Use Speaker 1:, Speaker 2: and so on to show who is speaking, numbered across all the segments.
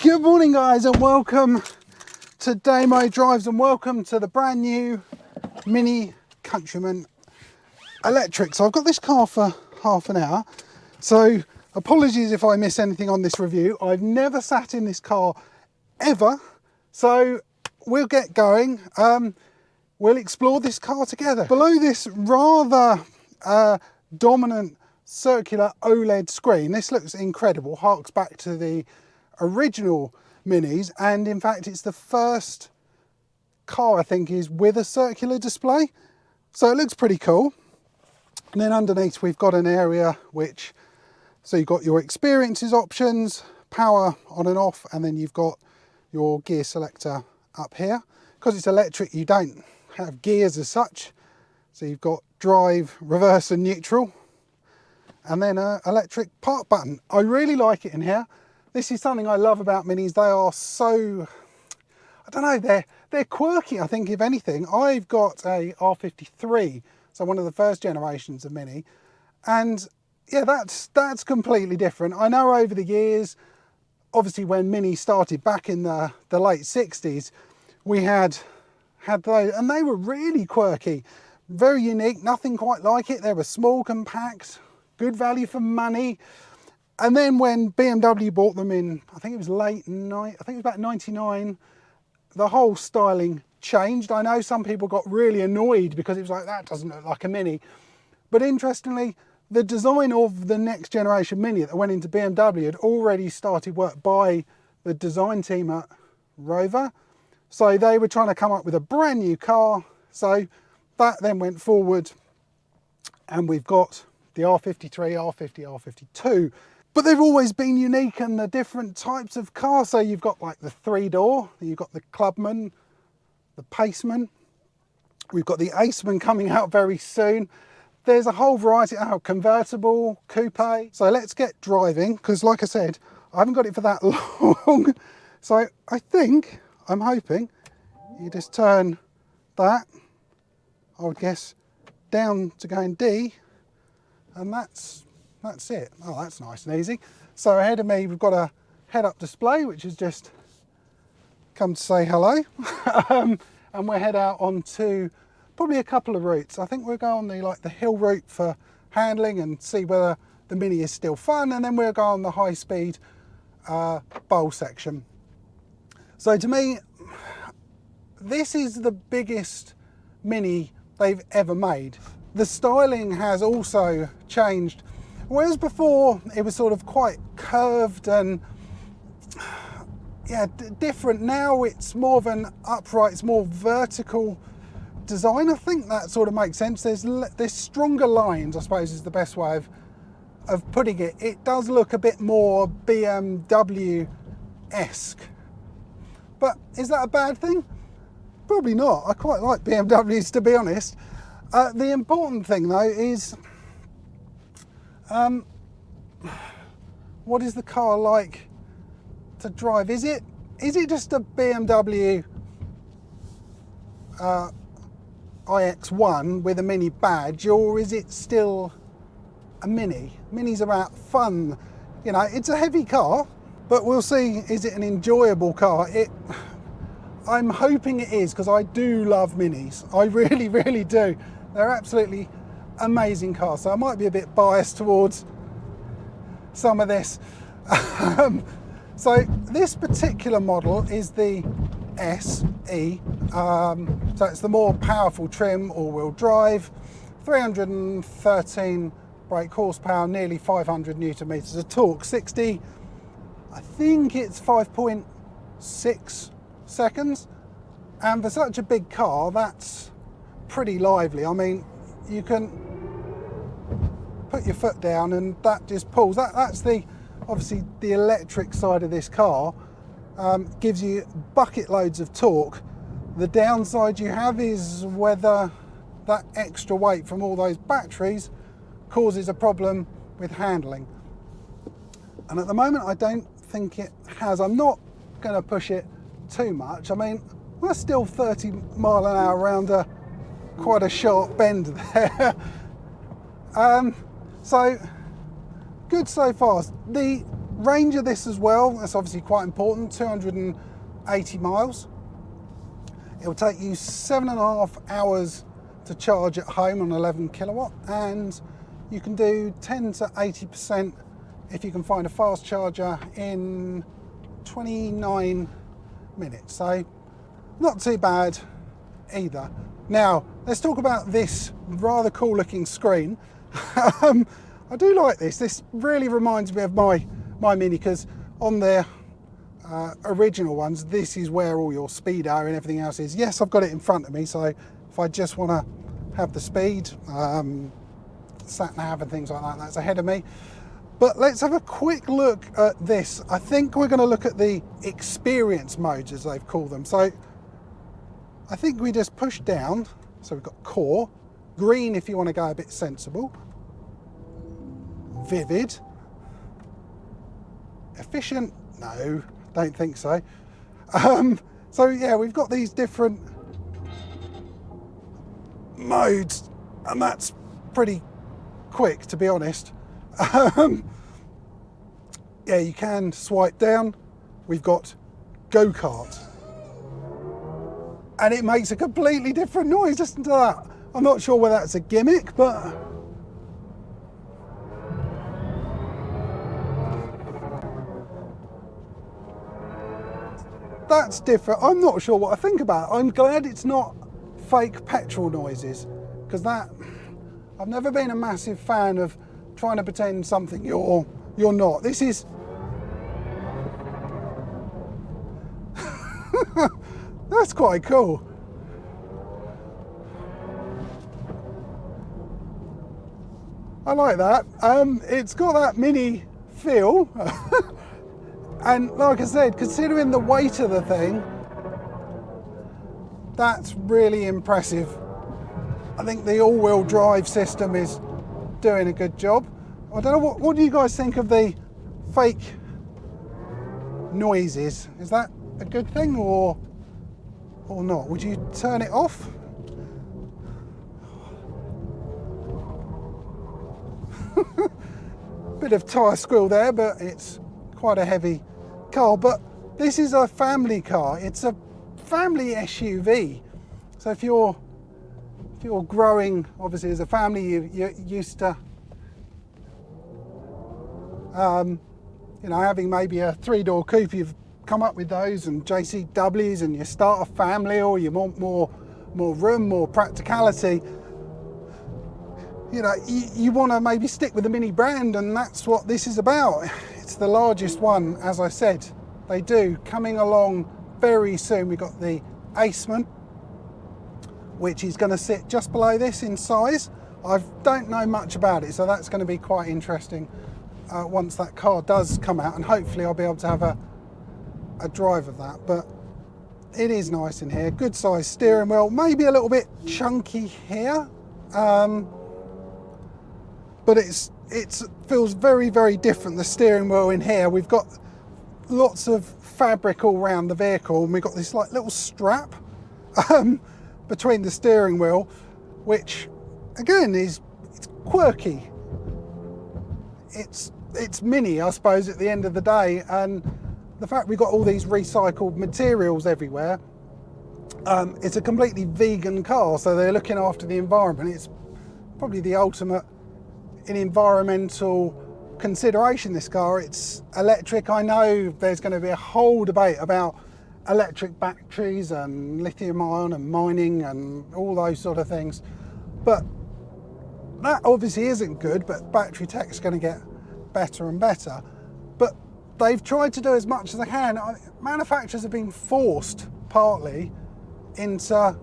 Speaker 1: Good morning guys, and welcome to Demo Drives, and welcome to the brand new Mini Countryman electric. So I've got this car for half an hour, so apologies if I miss anything on this review. I've never sat in this car ever, so we'll get going. We'll explore this car together. Below this rather dominant circular OLED screen, this looks incredible, harks back to the original Minis, and in fact it's the first car I think is with a circular display, so it looks pretty cool. And then underneath we've got an area which, so you've got your experiences options, power on and off, and then you've got your gear selector up here. Because it's electric, you don't have gears as such, so you've got drive, reverse and neutral, and then an electric park button. I really like it in here. This is something I love about Minis. They are so, I don't know, they're quirky, I think, if anything. I've got a R53, so one of the first generations of Mini, and yeah, that's completely different. I know over the years, obviously when Mini started back in the late 60s, we had those, and they were really quirky, very unique, nothing quite like it. They were small, compact, good value for money. And then when BMW bought them in, I think it was I think it was about 99, the whole styling changed. I know some people got really annoyed because it was like, that doesn't look like a Mini. But interestingly, the design of the next generation Mini that went into BMW had already started work by the design team at Rover. So they were trying to come up with a brand new car. So that then went forward, and we've got the R53, R50, R52. But they've always been unique in the different types of cars. So you've got like the 3-door, you've got the Clubman, the Paceman. We've got the Aceman coming out very soon. There's a whole variety of convertible, coupe. So let's get driving, because like I said, I haven't got it for that long. So I'm hoping you just turn that, I would guess, down to going D, and that's it. Oh, that's nice and easy. So ahead of me, we've got a head-up display, which has just come to say hello. And we'll head out onto probably a couple of routes. I think we'll go on the hill route for handling and see whether the Mini is still fun, and then we'll go on the high-speed bowl section. So to me, this is the biggest Mini they've ever made. The styling has also changed. Whereas before it was sort of quite curved and yeah, different. Now it's more of an upright, it's more vertical design. I think that sort of makes sense. There's stronger lines, I suppose, is the best way of putting it. It does look a bit more BMW-esque. But is that a bad thing? Probably not. I quite like BMWs, to be honest. The important thing though is, what is the car like to drive? Is it just a BMW iX1 with a Mini badge, or is it still a Mini? Mini's about fun. You know, it's a heavy car, but we'll see, is it an enjoyable car? I'm hoping it is, because I do love Minis. I really, really do. They're absolutely amazing cars. So I might be a bit biased towards some of this. So this particular model is the SE. So it's the more powerful trim, all-wheel drive, 313 brake horsepower, nearly 500 newton meters of torque, 60, I think it's 5.6 seconds. And for such a big car, that's pretty lively. I mean, you can put your foot down and that just pulls. That's obviously the electric side of this car. Gives you bucket loads of torque. The downside you have is whether that extra weight from all those batteries causes a problem with handling. And at the moment, I don't think it has. I'm not going to push it too much. I mean, we're still 30 mile an hour around quite a sharp bend there. So good so far. The range of this as well, that's obviously quite important, 280 miles. It will take you 7.5 hours to charge at home on 11 kilowatt, and you can do 10 to 80% if you can find a fast charger in 29 minutes. So not too bad either. Now let's talk about this rather cool looking screen. I do like this. This really reminds me of my Mini, because on their original ones, this is where all your speedo and everything else is. Yes, I've got it in front of me, so if I just want to have the speed, sat nav and things like that, that's ahead of me. But let's have a quick look at this. I think we're going to look at the experience modes, as they've called them. So I think we just push down. So we've got core, green if you want to go a bit sensible, vivid, efficient, no, don't think so. So yeah, we've got these different modes, and that's pretty quick, to be honest. Yeah, you can swipe down. We've got go-kart, and it makes a completely different noise. Listen to that. I'm not sure whether that's a gimmick, but that's different. I'm not sure what I think about it. I'm glad it's not fake petrol noises, because that, I've never been a massive fan of trying to pretend something you're not. This is that's quite cool. I like that. It's got that Mini feel. And like I said, considering the weight of the thing, that's really impressive. I think the all-wheel drive system is doing a good job. I don't know, what do you guys think of the fake noises? Is that a good thing or not? Would you turn it off? Bit of tyre squeal there, but it's quite a heavy car. But this is a family car. It's a family SUV. So if you're growing, obviously as a family, you're used to you know, having maybe a 3-door coupe. You've come up with those, and JCWs, and you start a family, or you want more room, more practicality. You know, you want to maybe stick with the Mini brand, and that's what this is about. It's the largest one, as I said. They do. Coming along very soon, we've got the Aceman, which is going to sit just below this in size. I don't know much about it, so that's going to be quite interesting once that car does come out, and hopefully I'll be able to have a drive of that. But it is nice in here. Good size steering wheel, maybe a little bit chunky here. But it feels very, very different, the steering wheel in here. We've got lots of fabric all around the vehicle, and we've got this like little strap between the steering wheel, which again it's quirky. It's Mini, I suppose, at the end of the day, and the fact we've got all these recycled materials everywhere. It's a completely vegan car, so they're looking after the environment. It's probably the ultimate in environmental consideration, this car. It's electric. I know there's going to be a whole debate about electric batteries and lithium ion and mining and all those sort of things, but that obviously isn't good. But battery tech is going to get better and better, but they've tried to do as much as they can. Manufacturers have been forced partly into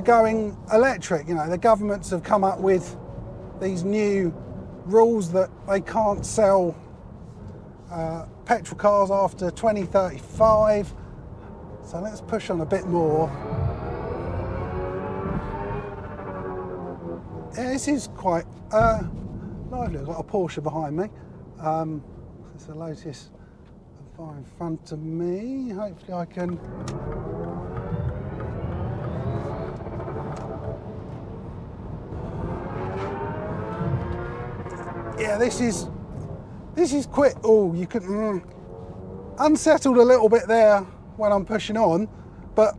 Speaker 1: going electric. You know, the governments have come up with these new rules that they can't sell petrol cars after 2035. So let's push on a bit more. Yeah, this is quite lively. I've got a Porsche behind me. There's a Lotus Evira in front of me. Hopefully I can. yeah, this is quick. Oh, you could unsettled a little bit there when I'm pushing on, but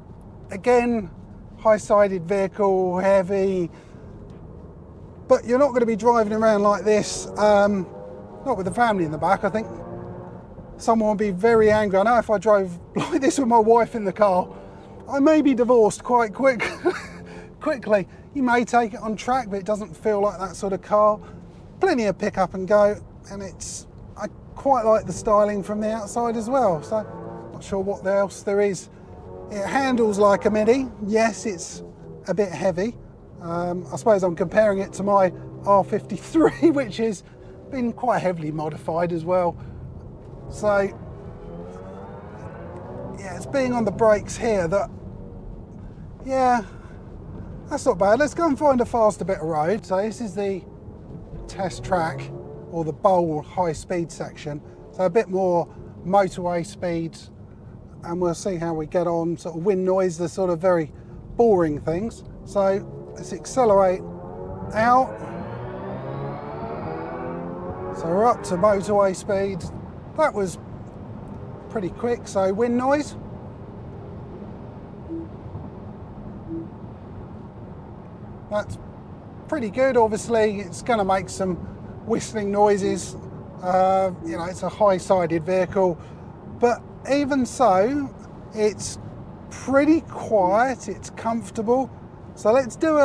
Speaker 1: again, high-sided vehicle, heavy. But you're not going to be driving around like this, not with the family in the back. I think someone would be very angry. I know if I drove like this with my wife in the car, I may be divorced quite quickly. You may take it on track, but it doesn't feel like that sort of car. Plenty of pick up and go, and I quite like the styling from the outside as well. So, not sure what else there is. It handles like a Mini. Yes, it's a bit heavy. I suppose I'm comparing it to my R53, which has been quite heavily modified as well. So, yeah, it's being on the brakes here that, yeah, that's not bad. Let's go and find a faster bit of road. So this is the test track, or the bowl high speed section. So a bit more motorway speeds, and we'll see how we get on. Sort of wind noise, the sort of very boring things. So let's accelerate out. So we're up to motorway speeds. That was pretty quick. So wind noise. That's pretty good. Obviously, it's going to make some whistling noises. You know, it's a high-sided vehicle, but even so, it's pretty quiet. It's comfortable. So let's do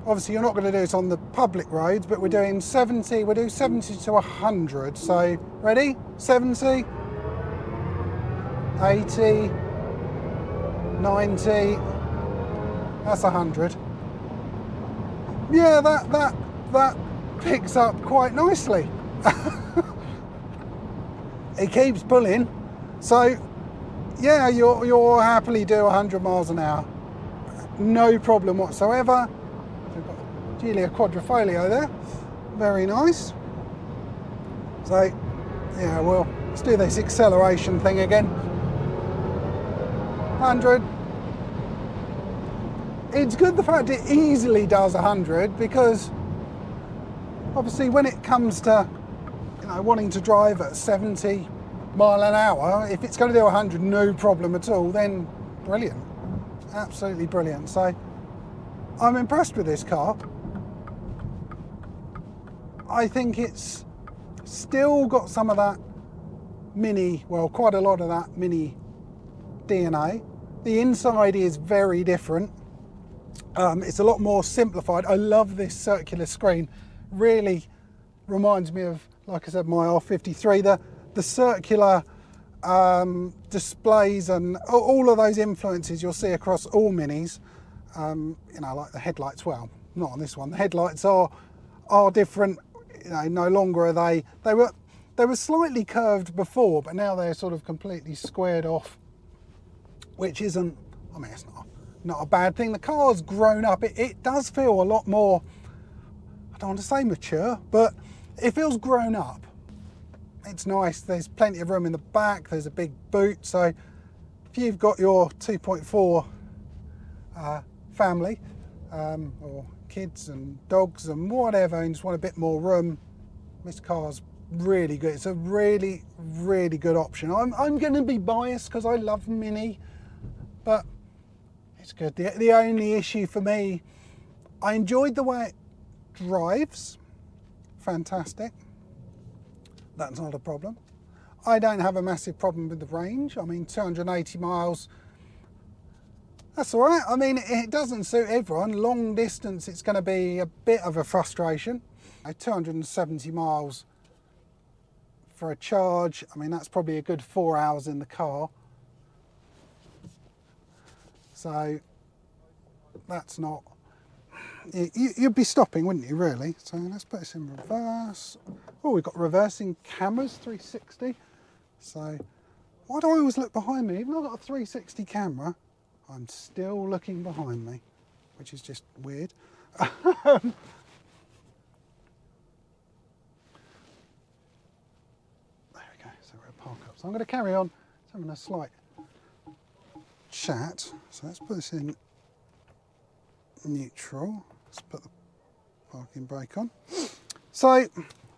Speaker 1: obviously you're not going to do it on the public roads, but we're doing 70. We'll do 70 to 100. So ready? 70, 80, 90. That's 100. Yeah, that picks up quite nicely. It keeps pulling, so yeah, you'll happily do 100 miles an hour, no problem whatsoever. We've got Gelia quadrifoglio there, very nice. So yeah, well, let's do this acceleration thing again. 100. It's good the fact it easily does 100, because obviously when it comes to, you know, wanting to drive at 70 mile an hour, if it's going to do 100 no problem at all, then brilliant, absolutely brilliant. So I'm impressed with this car. I think it's still got some of that Mini, well, quite a lot of that Mini DNA. The inside is very different. It's a lot more simplified. I love this circular screen. Really reminds me of, like I said, my R53. The circular displays and all of those influences you'll see across all Minis. You know, like the headlights. Well, not on this one. The headlights are different. You know, no longer are they. They were slightly curved before, but now they're sort of completely squared off, which isn't. I mean, it's not a bad thing. The car's grown up. It does feel a lot more, I don't want to say mature, but it feels grown up. It's nice. There's plenty of room in the back. There's a big boot. So if you've got your 2.4 family or kids and dogs and whatever, and just want a bit more room, this car's really good. It's a really, really good option. I'm going to be biased because I love Mini, but it's good. The only issue for me, I enjoyed the way it drives. Fantastic. That's not a problem. I don't have a massive problem with the range. I mean, 280 miles, that's all right. I mean, it doesn't suit everyone. Long distance, it's going to be a bit of a frustration. 270 miles for a charge, I mean, that's probably a good 4 hours in the car. So that's not, you'd be stopping, wouldn't you, really? So let's put this in reverse. Oh, we've got reversing cameras, 360. So why do I always look behind me? Even though I've got a 360 camera, I'm still looking behind me, which is just weird. There we go, so we're at park up. So I'm going to carry on having a slight chat. So let's put this in neutral. Let's put the parking brake on. So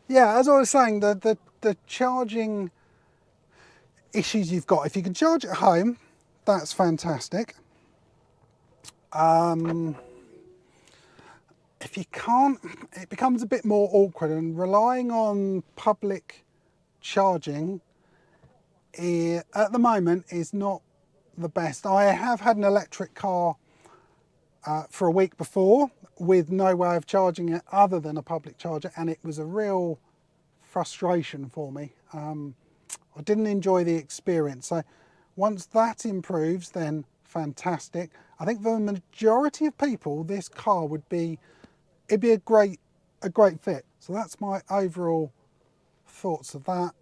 Speaker 1: Yeah, as I was saying, the charging issues you've got, if you can charge at home, that's fantastic. If you can't, it becomes a bit more awkward, and relying on public charging at the moment is not the best. I have had an electric car for a week before with no way of charging it other than a public charger, and it was a real frustration for me. I didn't enjoy the experience. So once that improves, then fantastic. I think for the majority of people, this car it'd be a great fit. So that's my overall thoughts of that.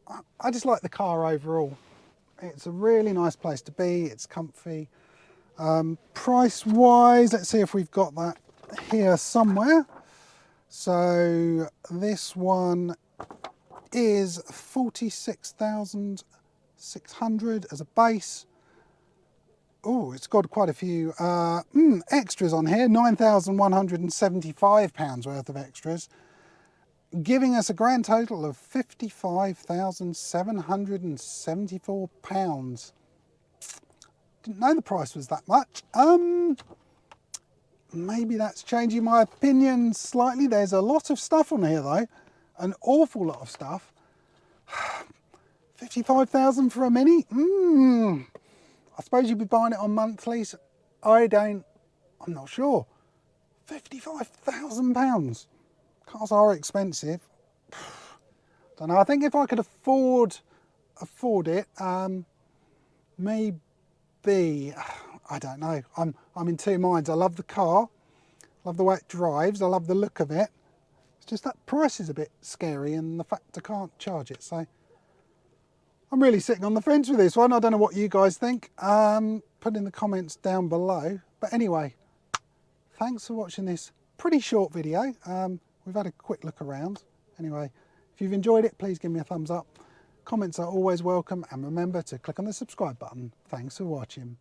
Speaker 1: I just like the car overall. It's a really nice place to be. It's comfy. Price wise, let's see if we've got that here somewhere. So this one is 46,600 as a base. Oh, it's got quite a few extras on here, £9,175 worth of extras, giving us a grand total of £55,774. Didn't know the price was that much. Maybe that's changing my opinion slightly. There's a lot of stuff on here though, an awful lot of stuff. 55,000 for a Mini? I suppose you'd be buying it on monthlies. I'm not sure. £55,000. Cars are expensive. Don't know. I think if I could afford it, maybe, I don't know. I'm in two minds. I love the car, love the way it drives, I love the look of it. It's just that price is a bit scary, and the fact I can't charge it. So I'm really sitting on the fence with this one. I don't know what you guys think. Put in the comments down below. But anyway, thanks for watching this pretty short video. We've had a quick look around. Anyway, if you've enjoyed it, please give me a thumbs up. Comments are always welcome, and remember to click on the subscribe button. Thanks for watching.